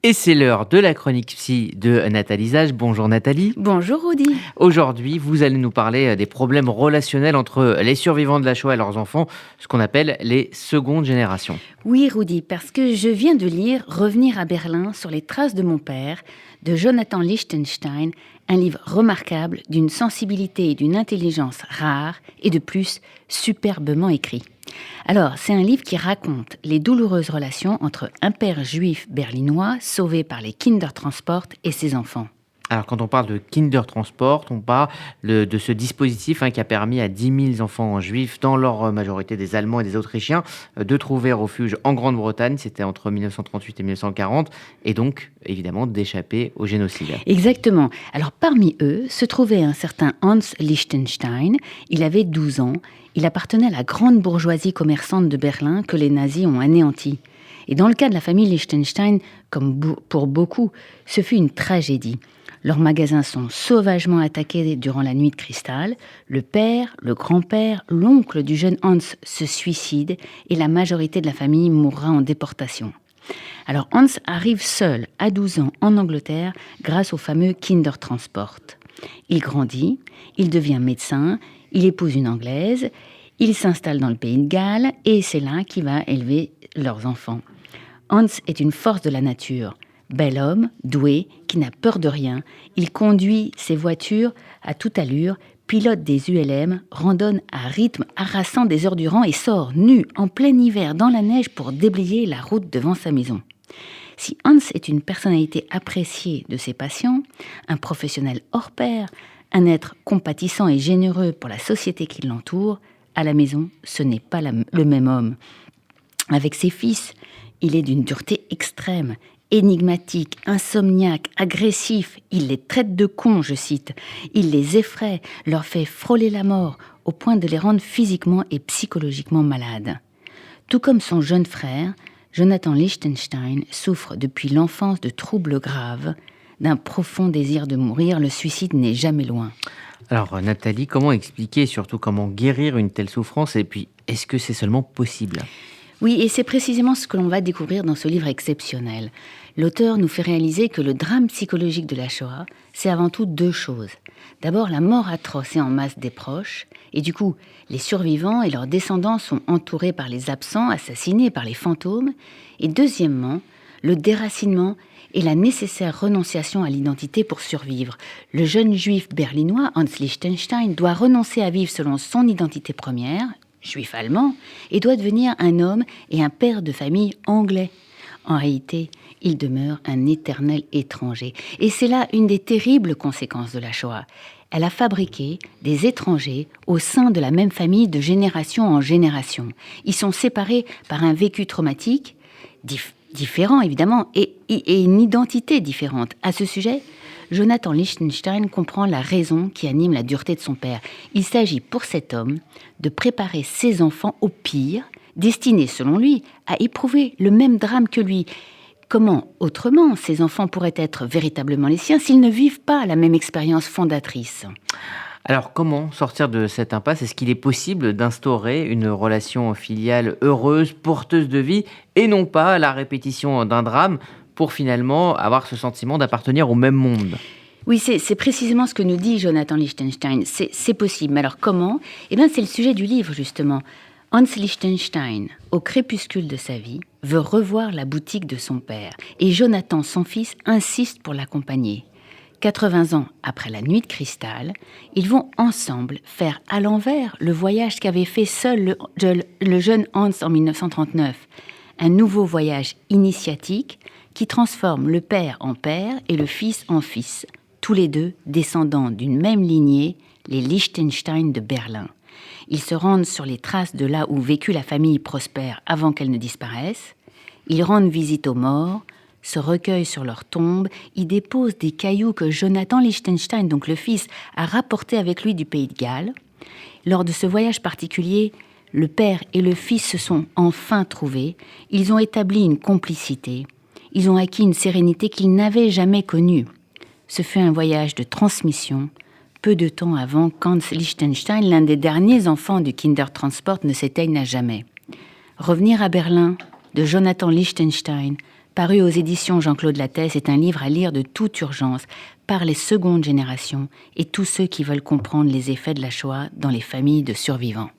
Et c'est l'heure de la chronique psy de Nathalie Zage. Bonjour Nathalie. Bonjour Rudy. Aujourd'hui, vous allez nous parler des problèmes relationnels entre les survivants de la Shoah et leurs enfants, ce qu'on appelle les secondes générations. Oui Rudy, parce que je viens de lire Revenir à Berlin sur les traces de mon père de Jonathan Lichtenstein, un livre remarquable d'une sensibilité et d'une intelligence rares et de plus superbement écrit. Alors, c'est un livre qui raconte les douloureuses relations entre un père juif berlinois sauvé par les Kindertransport et ses enfants. Alors quand on parle de Kindertransport, on parle de ce dispositif qui a permis à 10 000 enfants juifs, dans leur majorité des Allemands et des Autrichiens, de trouver refuge en Grande-Bretagne. C'était entre 1938 et 1940, et donc évidemment d'échapper au génocide. Exactement. Alors parmi eux se trouvait un certain Hans Lichtenstein. Il avait 12 ans. Il appartenait à la grande bourgeoisie commerçante de Berlin que les nazis ont anéantie. Et dans le cas de la famille Lichtenstein, comme pour beaucoup, ce fut une tragédie. Leurs magasins sont sauvagement attaqués durant la nuit de cristal. Le père, le grand-père, l'oncle du jeune Hans se suicident et la majorité de la famille mourra en déportation. Alors Hans arrive seul à 12 ans en Angleterre grâce au fameux Kindertransport. Il grandit, il devient médecin, il épouse une Anglaise, il s'installe dans le pays de Galles et c'est là qu'il va élever leurs enfants. Hans est une force de la nature. Bel homme, doué, qui n'a peur de rien, il conduit ses voitures à toute allure, pilote des ULM, randonne à rythme harassant des heures durant et sort nu en plein hiver dans la neige pour déblayer la route devant sa maison. Si Hans est une personnalité appréciée de ses patients, un professionnel hors pair, un être compatissant et généreux pour la société qui l'entoure, à la maison, ce n'est pas le même homme. Avec ses fils, il est d'une dureté extrême. Énigmatique, insomniaque, agressif, il les traite de cons, je cite. Il les effraie, leur fait frôler la mort, au point de les rendre physiquement et psychologiquement malades. Tout comme son jeune frère, Jonathan Lichtenstein souffre depuis l'enfance de troubles graves, d'un profond désir de mourir. Le suicide n'est jamais loin. Alors Nathalie, comment expliquer et surtout comment guérir une telle souffrance, et puis est-ce que c'est seulement possible ? Oui, et c'est précisément ce que l'on va découvrir dans ce livre exceptionnel. L'auteur nous fait réaliser que le drame psychologique de la Shoah, c'est avant tout deux choses. D'abord, la mort atroce et en masse des proches, et du coup, les survivants et leurs descendants sont entourés par les absents, assassinés par les fantômes. Et deuxièmement, le déracinement et la nécessaire renonciation à l'identité pour survivre. Le jeune juif berlinois, Hans Lichtenstein, doit renoncer à vivre selon son identité première, juif allemand, et doit devenir un homme et un père de famille anglais. En réalité, il demeure un éternel étranger. Et c'est là une des terribles conséquences de la Shoah. Elle a fabriqué des étrangers au sein de la même famille de génération en génération. Ils sont séparés par un vécu traumatique, différent évidemment, et une identité différente. À ce sujet, Jonathan Lichtenstein comprend la raison qui anime la dureté de son père. Il s'agit pour cet homme de préparer ses enfants au pire, destinés, selon lui, à éprouver le même drame que lui. Comment, autrement, ces enfants pourraient être véritablement les siens s'ils ne vivent pas la même expérience fondatrice ? Alors comment sortir de cette impasse ? Est-ce qu'il est possible d'instaurer une relation filiale heureuse, porteuse de vie, et non pas la répétition d'un drame pour finalement avoir ce sentiment d'appartenir au même monde ? Oui, c'est précisément ce que nous dit Jonathan Lichtenstein. C'est possible. Mais alors comment ? Eh bien, c'est le sujet du livre, justement. Hans Lichtenstein, au crépuscule de sa vie, veut revoir la boutique de son père. Et Jonathan, son fils, insiste pour l'accompagner. 80 ans après la nuit de cristal, ils vont ensemble faire à l'envers le voyage qu'avait fait seul le jeune Hans en 1939. Un nouveau voyage initiatique qui transforme le père en père et le fils en fils, tous les deux descendants d'une même lignée, les Lichtenstein de Berlin. Ils se rendent sur les traces de là où vécut la famille prospère avant qu'elle ne disparaisse. Ils rendent visite aux morts, se recueillent sur leurs tombes, y déposent des cailloux que Jonathan Lichtenstein, donc le fils, a rapportés avec lui du pays de Galles. Lors de ce voyage particulier, le père et le fils se sont enfin trouvés. Ils ont établi une complicité. Ils ont acquis une sérénité qu'ils n'avaient jamais connue. Ce fut un voyage de transmission, peu de temps avant qu'Hans Lichtenstein, l'un des derniers enfants du Kindertransport, ne s'éteigne à jamais. Revenir à Berlin, de Jonathan Lichtenstein, paru aux éditions Jean-Claude Lattès, est un livre à lire de toute urgence par les secondes générations et tous ceux qui veulent comprendre les effets de la Shoah dans les familles de survivants.